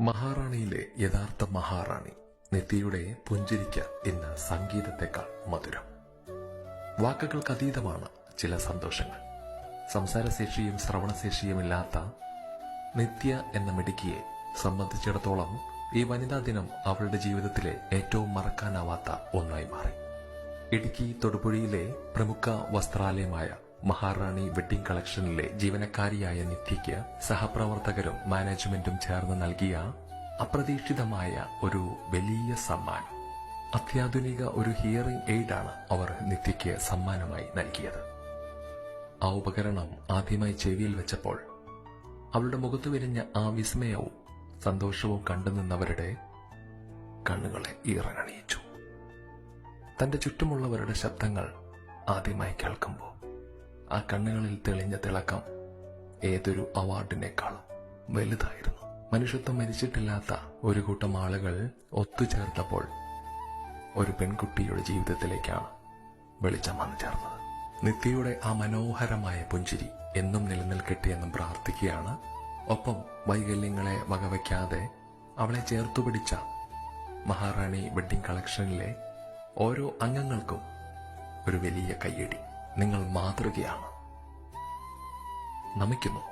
മഹാറാണിയിലെ യഥാർത്ഥ മഹാറാണി നിത്യയുടെ പുഞ്ചിരിക്ക് ഇന്ന് സംഗീതത്തെക്കാൾ മധുരം. വാക്കുകൾക്കതീതമാണ് ചില സന്തോഷങ്ങൾ. സംസാരശേഷിയും ശ്രവണശേഷിയുമില്ലാത്ത നിത്യ എന്ന മിടുക്കിയെ സംബന്ധിച്ചിടത്തോളം ഈ വനിതാ ദിനം അവളുടെ ജീവിതത്തിലെ ഏറ്റവും മറക്കാനാവാത്ത ഒന്നായി മാറി. ഇടുക്കി തൊടുപുഴയിലെ പ്രമുഖ വസ്ത്രാലയമായ മഹാറാണി വെഡ്ഡിംഗ് കളക്ഷനിലെ ജീവനക്കാരിയായ നിത്യയ്ക്ക് സഹപ്രവർത്തകരും മാനേജ്മെന്റും ചേർന്ന് നൽകിയ അപ്രതീക്ഷിതമായ ഒരു വലിയ സമ്മാനം. അത്യാധുനിക ഒരു ഹിയറിംഗ് എയ്ഡാണ് അവർ നിത്യയ്ക്ക് സമ്മാനമായി നൽകിയത്. ആ ഉപകരണം ആദ്യമായി ചെവിയിൽ വെച്ചപ്പോൾ അവളുടെ മുഖത്ത് വിരിഞ്ഞ ആ വിസ്മയവും സന്തോഷവും കണ്ടുനിന്നവരുടെ കണ്ണുകളെ ഈറനണിയിച്ചു. തന്റെ ചുറ്റുമുള്ളവരുടെ ശബ്ദങ്ങൾ ആദ്യമായി കേൾക്കുമ്പോൾ ആ കണ്ണുകളിൽ തെളിഞ്ഞ തിളക്കം ഏതൊരു അവാർഡിനേക്കാളും വലുതായിരുന്നു. മനുഷ്യത്വം മരിച്ചിട്ടില്ലാത്ത ഒരു കൂട്ടം ആളുകൾ ഒത്തുചേർത്തപ്പോൾ ഒരു പെൺകുട്ടിയുടെ ജീവിതത്തിലേക്കാണ് വെളിച്ചം വന്നു ചേർന്നത്. നിത്യയുടെ ആ മനോഹരമായ പുഞ്ചിരി എന്നും നിലനിൽക്കട്ടെ എന്നും പ്രാർത്ഥിക്കുകയാണ്. ഒപ്പം വൈകല്യങ്ങളെ വകവയ്ക്കാതെ അവളെ ചേർത്തുപിടിച്ച മഹാറാണി വെഡ്ഡിംഗ് കളക്ഷനിലെ ഓരോ അംഗങ്ങൾക്കും ഒരു വലിയ കയ്യടി. നിങ്ങൾ മാതൃകയാണ്. നമിക്കുന്നു.